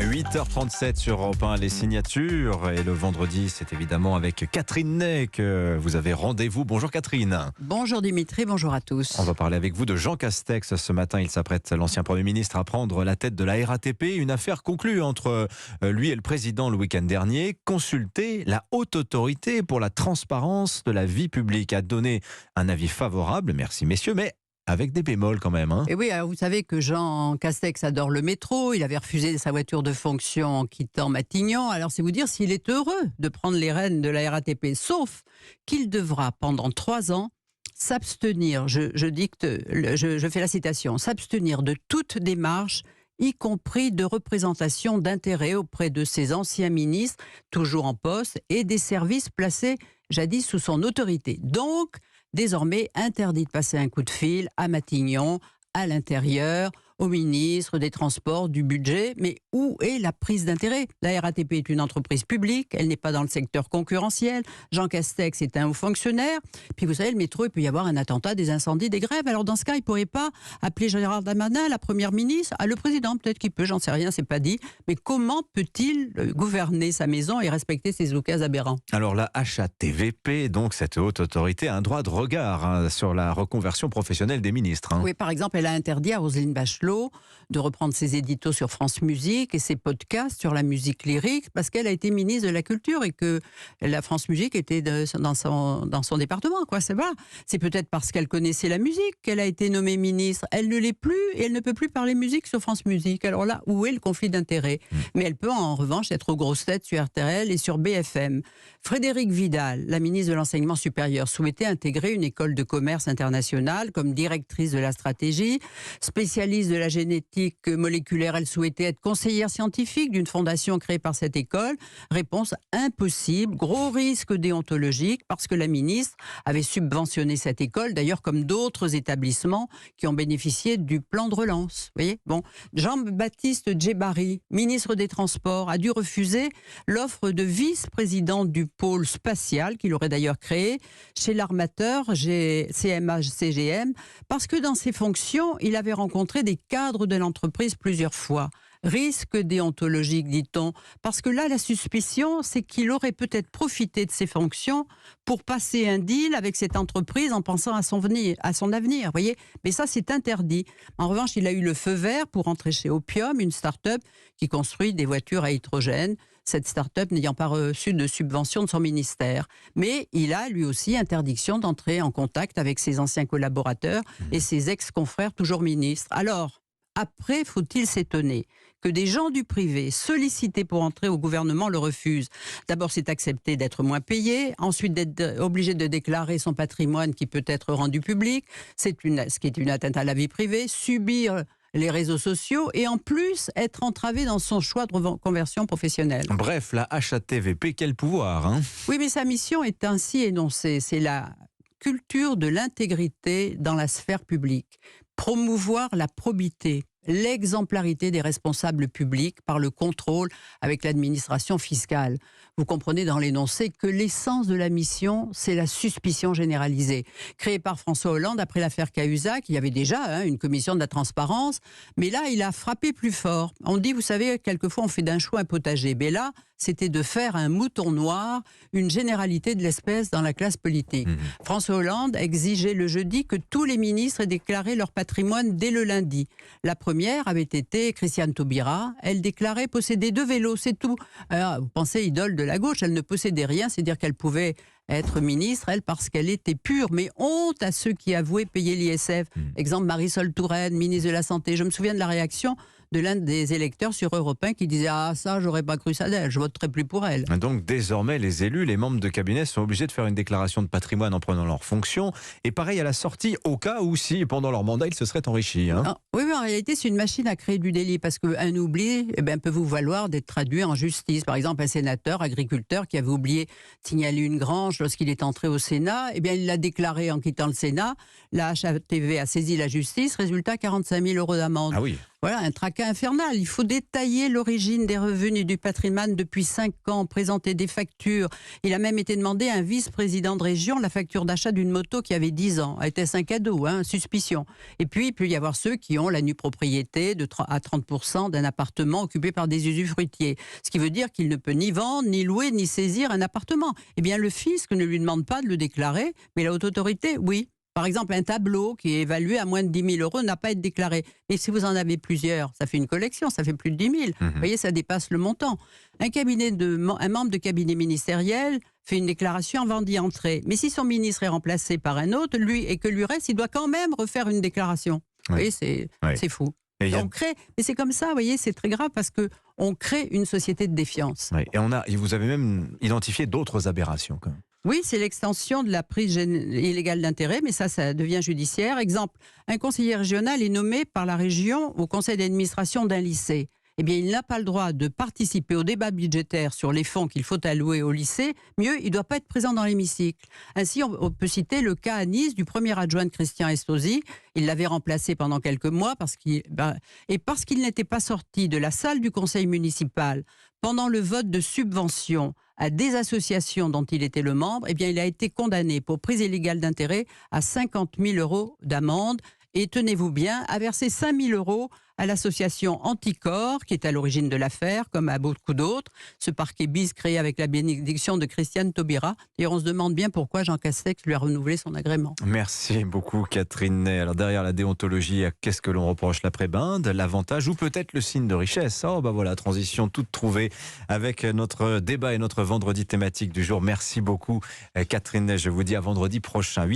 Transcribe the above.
8h37 sur Europe 1, les signatures. Et le vendredi, c'est évidemment avec Catherine Ney que vous avez rendez-vous. Bonjour Catherine. Bonjour Dimitri, bonjour à tous. On va parler avec vous de Jean Castex. Ce matin, il s'apprête, l'ancien Premier ministre, à prendre la tête de la RATP. Une affaire conclue entre lui et le président le week-end dernier. Consulter la haute autorité pour la transparence de la vie publique a donné un avis favorable. Merci messieurs, mais avec des bémols quand même. Et oui, alors vous savez que Jean Castex adore le métro. Il avait refusé sa voiture de fonction en quittant Matignon. Alors c'est vous dire s'il est heureux de prendre les rênes de la RATP. Sauf qu'il devra pendant 3 ans s'abstenir, je fais la citation, s'abstenir de toute démarche, y compris de représentation d'intérêts auprès de ses anciens ministres, toujours en poste, et des services placés jadis sous son autorité. Donc, désormais interdit de passer un coup de fil à Matignon, à l'intérieur, au ministre des Transports, du budget. Mais où est la prise d'intérêt ? La RATP est une entreprise publique, elle n'est pas dans le secteur concurrentiel. Jean Castex est un haut fonctionnaire. Puis vous savez, le métro, il peut y avoir un attentat, des incendies, des grèves. Alors dans ce cas, il ne pourrait pas appeler Gérald Darmanin, la première ministre, le président, peut-être qu'il peut, j'en sais rien, c'est pas dit. Mais comment peut-il gouverner sa maison et respecter ses oukas aberrants ? Alors la HATVP, donc cette haute autorité, a un droit de regard sur la reconversion professionnelle des ministres. Oui, par exemple, elle a interdit à Roselyne Bachelot de reprendre ses éditos sur France Musique et ses podcasts sur la musique lyrique parce qu'elle a été ministre de la Culture et que la France Musique était dans son département. C'est peut-être parce qu'elle connaissait la musique qu'elle a été nommée ministre. Elle ne l'est plus et elle ne peut plus parler musique sur France Musique. Alors là, où est le conflit d'intérêts ? Mais elle peut en revanche être aux grosses têtes sur RTL et sur BFM. Frédérique Vidal, la ministre de l'Enseignement supérieur, souhaitait intégrer une école de commerce internationale comme directrice de la stratégie, spécialiste de la génétique moléculaire. Elle souhaitait être conseillère scientifique d'une fondation créée par cette école. Réponse impossible, gros risque déontologique parce que la ministre avait subventionné cette école, d'ailleurs comme d'autres établissements qui ont bénéficié du plan de relance. Vous voyez ? Bon. Jean-Baptiste Djebari, ministre des Transports, a dû refuser l'offre de vice-président du pôle spatial qu'il aurait d'ailleurs créé chez l'armateur CMA-CGM parce que dans ses fonctions, il avait rencontré des cadres de l'entreprise plusieurs fois. Risque déontologique, dit-on, parce que là, la suspicion, c'est qu'il aurait peut-être profité de ses fonctions pour passer un deal avec cette entreprise en pensant à son avenir, voyez. Mais ça, c'est interdit. En revanche, il a eu le feu vert pour entrer chez Opium, une start-up qui construit des voitures à hydrogène, cette start-up n'ayant pas reçu de subvention de son ministère. Mais il a, lui aussi, interdiction d'entrer en contact avec ses anciens collaborateurs et ses ex-confrères toujours ministres. Alors, après, faut-il s'étonner que des gens du privé sollicités pour entrer au gouvernement le refusent. D'abord, c'est accepter d'être moins payé, ensuite d'être obligé de déclarer son patrimoine qui peut être rendu public, ce qui est une atteinte à la vie privée, subir les réseaux sociaux et en plus être entravé dans son choix de reconversion professionnelle. Bref, la HATVP, quel pouvoir Oui, mais sa mission est ainsi énoncée, c'est la culture de l'intégrité dans la sphère publique. Promouvoir la probité, l'exemplarité des responsables publics par le contrôle avec l'administration fiscale. Vous comprenez dans l'énoncé que l'essence de la mission, c'est la suspicion généralisée. Créée par François Hollande après l'affaire Cahuzac, il y avait déjà une commission de la transparence, mais là, il a frappé plus fort. On dit, vous savez, quelquefois on fait d'un chou un potager, mais là, c'était de faire un mouton noir, une généralité de l'espèce dans la classe politique. François Hollande exigeait le jeudi que tous les ministres aient déclaré leur patrimoine dès le lundi. La première avait été Christiane Taubira. Elle déclarait posséder 2 vélos, c'est tout. Alors, vous pensez, idole de la gauche, elle ne possédait rien, c'est-à-dire qu'elle pouvait être ministre, elle, parce qu'elle était pure. Mais honte à ceux qui avouaient payer l'ISF. Exemple, Marisol Touraine, ministre de la Santé. Je me souviens de la réaction de l'un des électeurs sur Europe 1 qui disait « Ah, ça, j'aurais pas cru ça d'elle, je voterai plus pour elle ». Donc désormais, les élus, les membres de cabinet sont obligés de faire une déclaration de patrimoine en prenant leurs fonctions. Et pareil à la sortie, au cas où si, pendant leur mandat, ils se seraient enrichis. Oui, mais en réalité, c'est une machine à créer du délit parce qu'un oubli peut vous valoir d'être traduit en justice. Par exemple, un sénateur, agriculteur, qui avait oublié de signaler une grange lorsqu'il est entré au Sénat, il l'a déclaré en quittant le Sénat. La HATVP a saisi la justice, résultat 45 000 € d'amende. Ah oui. Voilà, un tracas infernal. Il faut détailler l'origine des revenus du patrimoine depuis 5 ans, présenter des factures. Il a même été demandé à un vice-président de région la facture d'achat d'une moto qui avait 10 ans. Était-ce un cadeau, suspicion. Et puis, il peut y avoir ceux qui ont la nue propriété à 30% d'un appartement occupé par des usufruitiers. Ce qui veut dire qu'il ne peut ni vendre, ni louer, ni saisir un appartement. Eh bien, le fisc ne lui demande pas de le déclarer, mais la haute autorité, oui. Par exemple, un tableau qui est évalué à moins de 10 000 euros n'a pas à être déclaré. Mais si vous en avez plusieurs, ça fait une collection, ça fait plus de 10 000. Vous voyez, ça dépasse le montant. Un membre de cabinet ministériel fait une déclaration avant d'y entrer. Mais si son ministre est remplacé par un autre, et que lui reste, il doit quand même refaire une déclaration. Vous voyez, c'est fou. Mais c'est comme ça, vous voyez, c'est très grave parce qu'on crée une société de défiance. Oui. Et vous avez même identifié d'autres aberrations quand même. Oui, c'est l'extension de la prise illégale d'intérêt, mais ça devient judiciaire. Exemple, un conseiller régional est nommé par la région au conseil d'administration d'un lycée. Eh bien, il n'a pas le droit de participer au débat budgétaire sur les fonds qu'il faut allouer au lycée. Mieux, il ne doit pas être présent dans l'hémicycle. Ainsi, on peut citer le cas à Nice du premier adjoint de Christian Estrosi. Il l'avait remplacé pendant quelques mois parce qu'il n'était pas sorti de la salle du conseil municipal pendant le vote de subvention à des associations dont il était le membre. Eh bien, il a été condamné pour prise illégale d'intérêt à 50 000 euros d'amende. Et tenez-vous bien, à verser 5 000 euros à l'association Anticorps, qui est à l'origine de l'affaire, comme à beaucoup d'autres. Ce parquet bis créé avec la bénédiction de Christiane Taubira. Et on se demande bien pourquoi Jean Castex lui a renouvelé son agrément. Merci beaucoup Catherine Ney. Alors derrière la déontologie, qu'est-ce que l'on reproche? La prébende, l'avantage ou peut-être le signe de richesse? Oh bah voilà, transition toute trouvée avec notre débat et notre vendredi thématique du jour. Merci beaucoup Catherine Ney. Je vous dis à vendredi prochain.